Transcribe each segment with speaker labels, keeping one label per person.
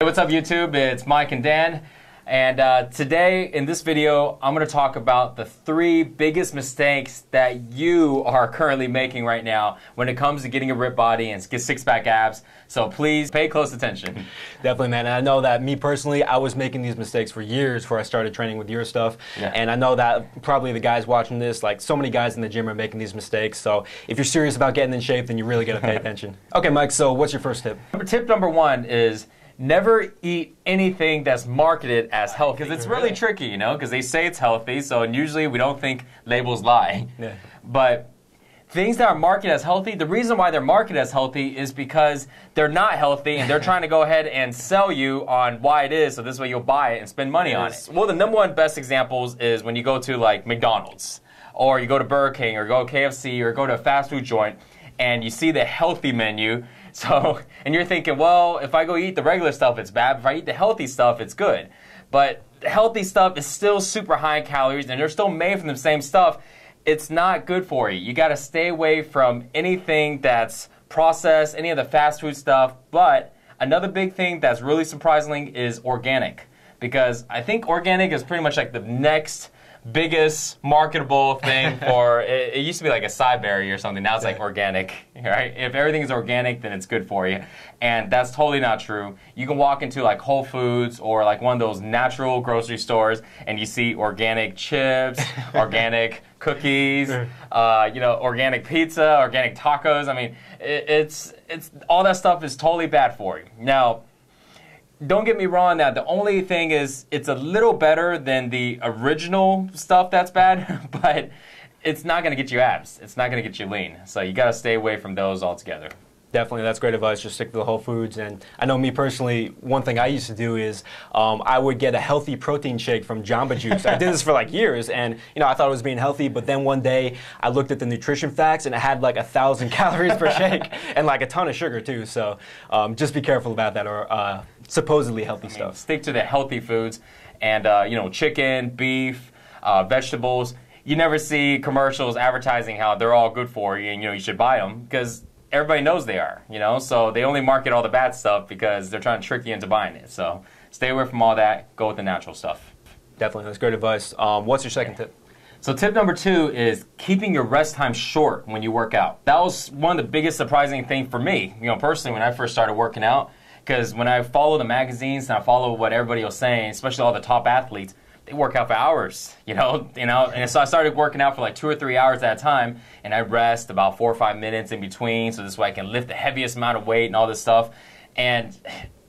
Speaker 1: Hey, what's up YouTube? It's Mike and Dan, and today in this video I'm going to talk about the 3 biggest mistakes that you are currently making right now when it comes to getting a ripped body and get six-pack abs. So please pay close attention.
Speaker 2: Definitely, man. And I know that me personally, I was making these mistakes for years before I started training with your stuff.
Speaker 1: Yeah.
Speaker 2: And I know that probably the guys watching this, like so many guys in the gym are making these mistakes. So if you're serious about getting in shape, then you really got to pay attention. Okay, Mike, so what's your first tip?
Speaker 1: Tip number 1 is never eat anything that's marketed as healthy, because it's really tricky, you know, because they say it's healthy, so usually we don't think labels lie.
Speaker 2: Yeah.
Speaker 1: But things that are marketed as healthy, the reason why they're marketed as healthy is because they're not healthy and they're trying to go ahead and sell you on why it is, so this way you'll buy it and spend money on it. Well, the number 1 best examples is when you go to like McDonald's, or you go to Burger King, or go to KFC, or go to a fast food joint, and you see the healthy menu. So, and you're thinking, well, if I go eat the regular stuff, it's bad. If I eat the healthy stuff, it's good. But the healthy stuff is still super high in calories, and they're still made from the same stuff. It's not good for you. You got to stay away from anything that's processed, any of the fast food stuff. But another big thing that's really surprising is organic, because I think organic is pretty much like the next biggest marketable thing for it used to be like acai berry or something. Now it's like organic, right? If everything is organic, then it's good for you, and that's totally not true. You can walk into like Whole Foods or like one of those natural grocery stores, and you see organic chips, organic cookies, you know, organic pizza, organic tacos. I mean, it's all that stuff is totally bad for you. Now, don't get me wrong, now the only thing is it's a little better than the original stuff that's bad, but it's not going to get you abs. It's not going to get you lean. So you got to stay away from those altogether.
Speaker 2: Definitely, that's great advice. Just stick to the Whole Foods. And I know me personally, one thing I used to do is I would get a healthy protein shake from Jamba Juice. I did this for like years, and you know, I thought it was being healthy. But then one day, I looked at the nutrition facts, and it had like 1,000 calories per shake, and like a ton of sugar too. So just be careful about that, or supposedly healthy stuff.
Speaker 1: Stick to the healthy foods, and you know, chicken, beef, vegetables. You never see commercials advertising how they're all good for you, and you know, you should buy them, because everybody knows they are, you know, so they only market all the bad stuff because they're trying to trick you into buying it. So stay away from all that. Go with the natural stuff.
Speaker 2: Definitely, that's great advice. What's your second tip?
Speaker 1: So tip number 2 is keeping your rest time short when you work out. That was one of the biggest surprising things for me, you know, personally, when I first started working out, because when I follow the magazines and I follow what everybody was saying, especially all the top athletes, they work out for hours, you know, and so I started working out for like 2 or 3 hours at a time, and I rest about 4 or 5 minutes in between, so this way I can lift the heaviest amount of weight and all this stuff, and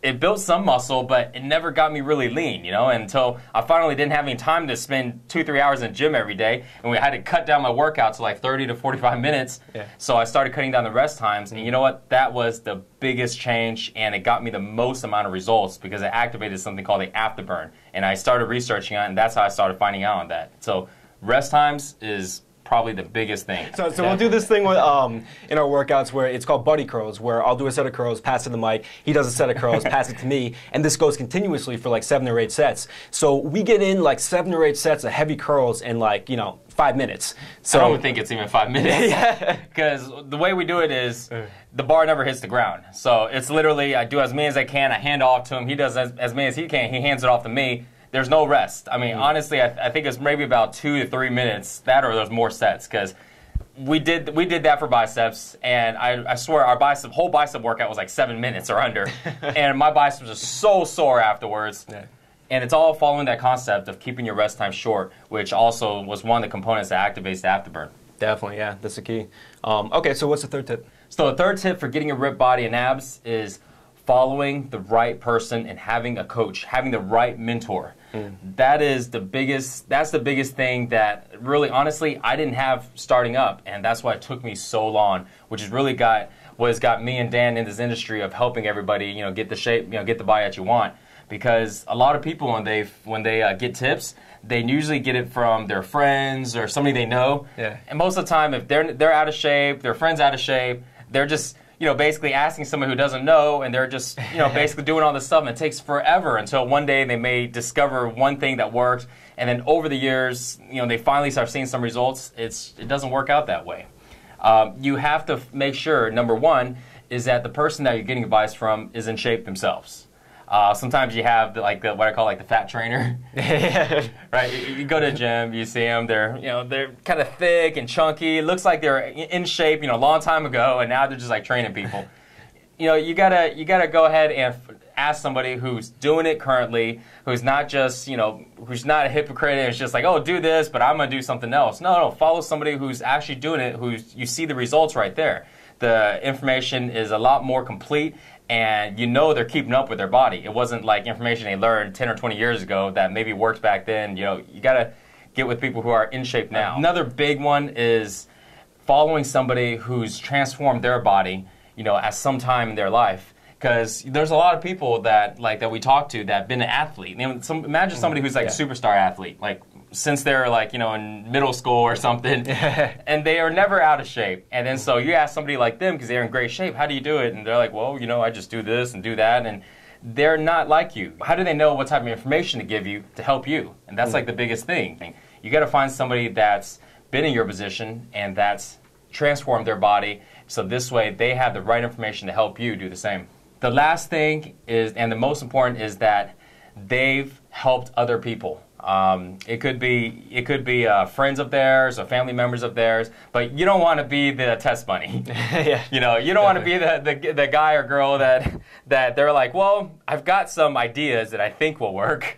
Speaker 1: it built some muscle, but it never got me really lean, you know, until I finally didn't have any time to spend 2-3 hours in the gym every day, and we had to cut down my workout to like 30 to 45 minutes, so I started cutting down the rest times, and you know what, that was the biggest change, and it got me the most amount of results, because it activated something called the afterburn, and I started researching on it, and that's how I started finding out on that. So rest times is probably the biggest thing.
Speaker 2: So we'll do this thing with, in our workouts where it's called buddy curls, where I'll do a set of curls, pass it to Mike, he does a set of curls, pass it to me, and this goes continuously for like 7 or 8 sets. So we get in like 7 or 8 sets of heavy curls in like, you know, 5 minutes. So
Speaker 1: I don't think it's even 5 minutes. Because the way we do it is the bar never hits the ground. So it's literally, I do as many as I can, I hand off to him, he does as many as he can, he hands it off to me. There's no rest. I mean, honestly, I think it's maybe about 2 to 3 minutes, that or there's more sets, because we did that for biceps, and I swear our whole bicep workout was like 7 minutes or under, and my biceps were so sore afterwards. And it's all following that concept of keeping your rest time short, which also was one of the components that activates the afterburn.
Speaker 2: Definitely, yeah, that's the key. Okay, so what's the third tip?
Speaker 1: So the third tip for getting a ripped body and abs is following the right person and having a coach, having the right mentor. That's the biggest thing that really, honestly, I didn't have starting up, and that's why it took me so long, which has really got me and Dan in this industry of helping everybody, you know, get the shape, you know, get the body that you want. Because a lot of people, when they get tips, they usually get it from their friends or somebody they know. And most of the time, if they're out of shape, their friend's out of shape, they're just, you know, basically asking someone who doesn't know, and they're just, you know, basically doing all this stuff, and it takes forever until one day they may discover one thing that works, and then over the years, you know, they finally start seeing some results. It doesn't work out that way. You have to make sure, number 1, is that the person that you're getting advice from is in shape themselves. Sometimes you have what I call like the fat trainer, right? You go to the gym, you see them, they're kind of thick and chunky. It looks like they're in shape, a long time ago, and now they're just like training people. You gotta go ahead and ask somebody who's doing it currently, who's not just, who's not a hypocrite and it's just like, oh, do this, but I'm gonna do something else. No, follow somebody who's actually doing it, you see the results right there. The information is a lot more complete, and they're keeping up with their body. It wasn't like information they learned 10 or 20 years ago that maybe worked back then. You gotta get with people who are in shape now. Another big one is following somebody who's transformed their body, at some time in their life. Because there's a lot of people that we talk to that have been an athlete. Imagine somebody who's like a superstar athlete, like since they're like, in middle school or something, and they are never out of shape. And then so you ask somebody like them, because they're in great shape, how do you do it? And they're like, well, I just do this and do that. And they're not like you. How do they know what type of information to give you to help you? And that's like the biggest thing. You got to find somebody that's been in your position and that's transformed their body, so this way they have the right information to help you do the same. The last thing is, and the most important, is that they've helped other people. It could be friends of theirs or family members of theirs, but you don't want to be the test bunny. You don't want to be the guy or girl that they're like, well, I've got some ideas that I think will work,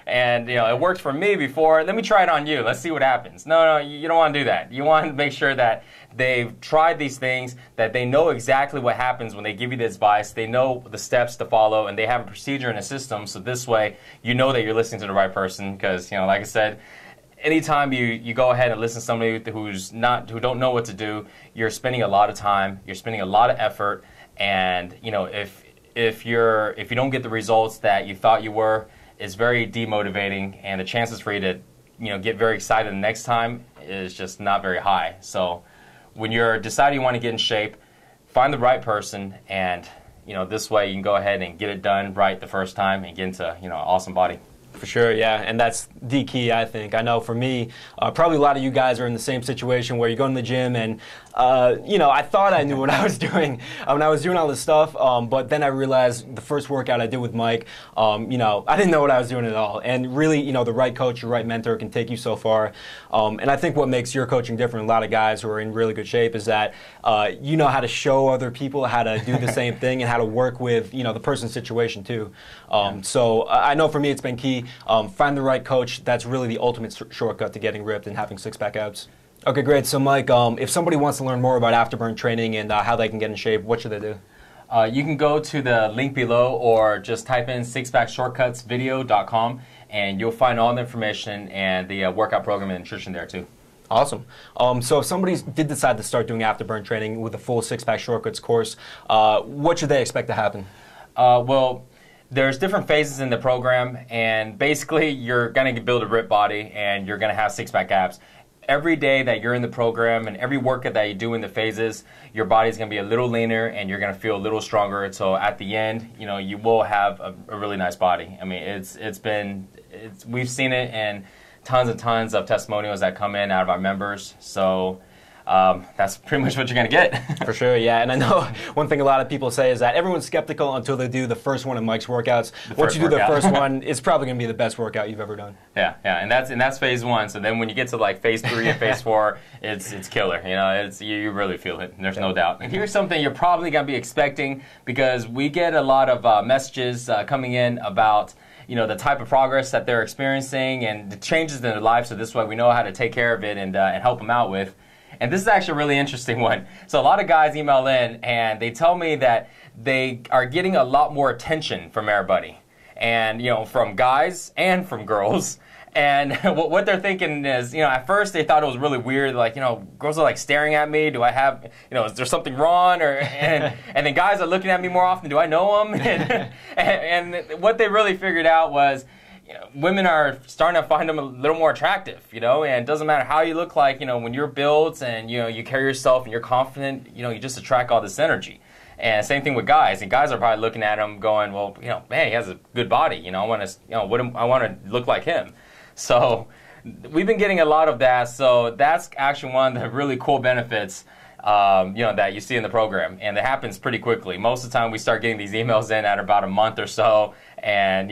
Speaker 1: and it worked for me before. Let me try it on you. Let's see what happens. No, you don't want to do that. You want to make sure that they've tried these things, that they know exactly what happens when they give you this advice. They know the steps to follow, and they have a procedure and a system. So this way, you know that you're listening to the right person. Because like I said, anytime you go ahead and listen to somebody who don't know what to do, you're spending a lot of time. You're spending a lot of effort, and if you don't get the results that you thought you were, it's very demotivating, and the chances for you to get very excited the next time is just not very high. So when you're deciding you want to get in shape, find the right person, and this way you can go ahead and get it done right the first time and get into an awesome body.
Speaker 2: For sure, yeah, and that's the key, I think. I know for me, probably a lot of you guys are in the same situation where you go to the gym and, I thought I knew what I was doing when I was doing all this stuff, but then I realized the first workout I did with Mike, I didn't know what I was doing at all. And really, the right coach, your right mentor can take you so far. And I think what makes your coaching different, a lot of guys who are in really good shape, is that you know how to show other people how to do the same thing and how to work with, the person's situation too. So I know for me it's been key. Find the right coach. That's really the ultimate shortcut to getting ripped and having six-pack abs. Okay, great. So, Mike, if somebody wants to learn more about Afterburn training and how they can get in shape, what should they do?
Speaker 1: You can go to the link below or just type in sixpackshortcutsvideo.com, and you'll find all the information and the workout program and nutrition there too.
Speaker 2: Awesome. So if somebody did decide to start doing Afterburn training with a full Six-Pack Shortcuts course, what should they expect to happen?
Speaker 1: Well, there's different phases in the program, and basically you're going to build a ripped body and you're going to have six-pack abs. Every day that you're in the program and every workout that you do in the phases, your body's going to be a little leaner and you're going to feel a little stronger. So at the end, you will have a really nice body. I mean, we've seen it in tons and tons of testimonials that come in out of our members. So that's pretty much what you're going to get.
Speaker 2: For sure, yeah. And I know one thing a lot of people say is that everyone's skeptical until they do the first one of Mike's workouts. Once you do the first one, it's probably going to be the best workout you've ever done.
Speaker 1: Yeah, and that's phase one. So then when you get to like phase 3 and phase 4, it's killer. You really feel it. There's no doubt. And here's something you're probably going to be expecting, because we get a lot of messages coming in about the type of progress that they're experiencing and the changes in their life. So this way we know how to take care of it and help them out with. And this is actually a really interesting one. So a lot of guys email in and they tell me that they are getting a lot more attention from everybody. And, from guys and from girls. And what they're thinking is, at first they thought it was really weird. Like, girls are like staring at me. Do I have, is there something wrong? And then guys are looking at me more often. Do I know them? And what they really figured out was, women are starting to find them a little more attractive, and it doesn't matter how you look like, when you're built and, you carry yourself and you're confident, you just attract all this energy. And same thing with guys. And guys are probably looking at him going, well, man, he has a good body. I want to, I want to look like him. So we've been getting a lot of that. So that's actually one of the really cool benefits that you see in the program, and it happens pretty quickly. Most of the time, we start getting these emails in at about a month or so, and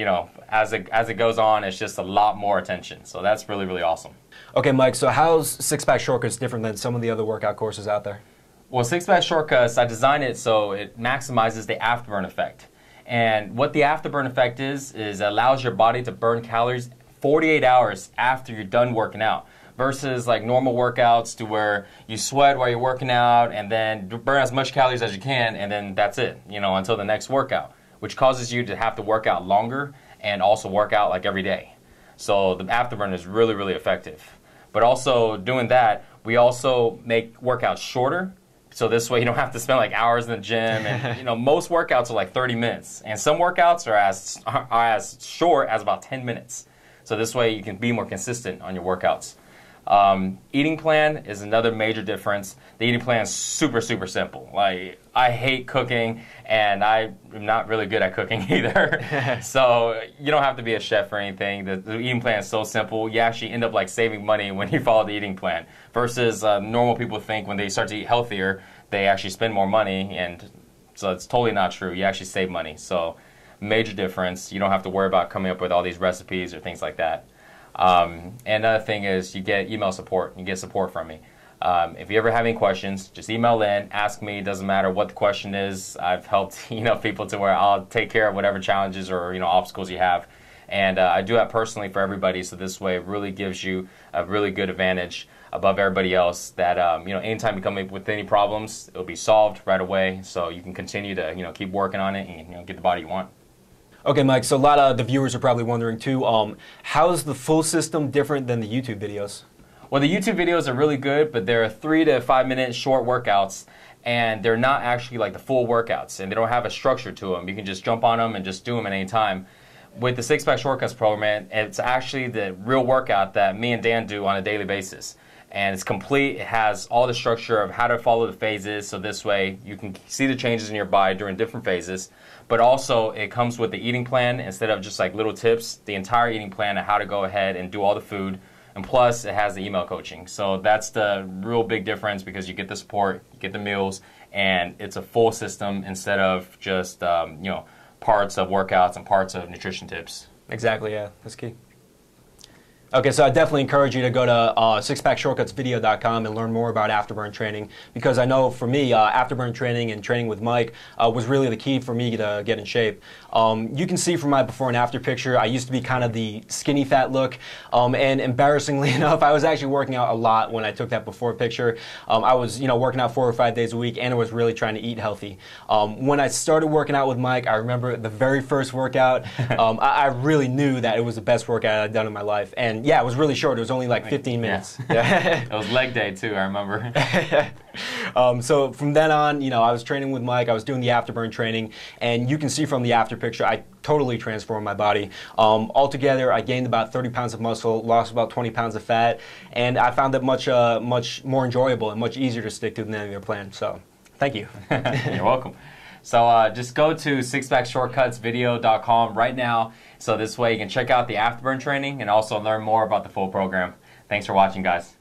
Speaker 1: as it goes on, it's just a lot more attention. So that's really, really awesome.
Speaker 2: Okay, Mike. So how's Six Pack Shortcuts different than some of the other workout courses out there?
Speaker 1: Well, Six Pack Shortcuts, I designed it so it maximizes the afterburn effect. And what the afterburn effect is it allows your body to burn calories 48 hours after you're done working out. Versus like normal workouts to where you sweat while you're working out and then burn as much calories as you can, and then that's it, until the next workout, which causes you to have to work out longer and also work out like every day. So the afterburn is really, really effective. But also doing that, we also make workouts shorter. So this way you don't have to spend like hours in the gym, and most workouts are like 30 minutes, and some workouts are as short as about 10 minutes. So this way you can be more consistent on your workouts. Eating plan is another major difference. The eating plan is super, super simple. Like, I hate cooking, and I am not really good at cooking either. So you don't have to be a chef or anything. The eating plan is so simple. You actually end up like saving money when you follow the eating plan. Versus normal people think when they start to eat healthier, they actually spend more money, and so it's totally not true. You actually save money. So major difference. You don't have to worry about coming up with all these recipes or things like that. And another thing is you get email support. You get support from me. If you ever have any questions, just email in, ask me. It doesn't matter what the question is. I've helped people to where I'll take care of whatever challenges or obstacles you have. And I do that personally for everybody, so this way it really gives you a really good advantage above everybody else that anytime you come up with any problems, it'll be solved right away, so you can continue to keep working on it and get the body you want.
Speaker 2: Okay, Mike, so a lot of the viewers are probably wondering too, how is the full system different than the YouTube videos?
Speaker 1: Well, the YouTube videos are really good, but they're 3 to 5 minute short workouts, and they're not actually like the full workouts, and they don't have a structure to them. You can just jump on them and just do them at any time. With the Six Pack Shortcuts program, it's actually the real workout that me and Dan do on a daily basis. And it's complete. It has all the structure of how to follow the phases, so this way you can see the changes in your body during different phases. But also it comes with the eating plan instead of just like little tips, the entire eating plan of how to go ahead and do all the food. And plus it has the email coaching. So that's the real big difference, because you get the support, you get the meals, and it's a full system instead of just parts of workouts and parts of nutrition tips.
Speaker 2: Exactly, yeah, that's key. Okay, so I definitely encourage you to go to sixpackshortcutsvideo.com and learn more about afterburn training, because I know for me, afterburn training and training with Mike was really the key for me to get in shape. You can see from my before and after picture, I used to be kind of the skinny fat look, and embarrassingly enough, I was actually working out a lot when I took that before picture. I was working out 4 or 5 days a week, and I was really trying to eat healthy. When I started working out with Mike, I remember the very first workout, I really knew that it was the best workout I'd done in my life. And yeah, it was really short. It was only like 15 minutes.
Speaker 1: Yeah. It was leg day too, I remember.
Speaker 2: So from then on, I was training with Mike. I was doing the afterburn training, and you can see from the after picture, I totally transformed my body. Altogether, I gained about 30 pounds of muscle, lost about 20 pounds of fat, and I found it much more enjoyable and much easier to stick to than any other plan. So, thank you.
Speaker 1: You're welcome. So just go to sixpackshortcutsvideo.com right now, so this way you can check out the afterburn training and also learn more about the full program. Thanks for watching, guys.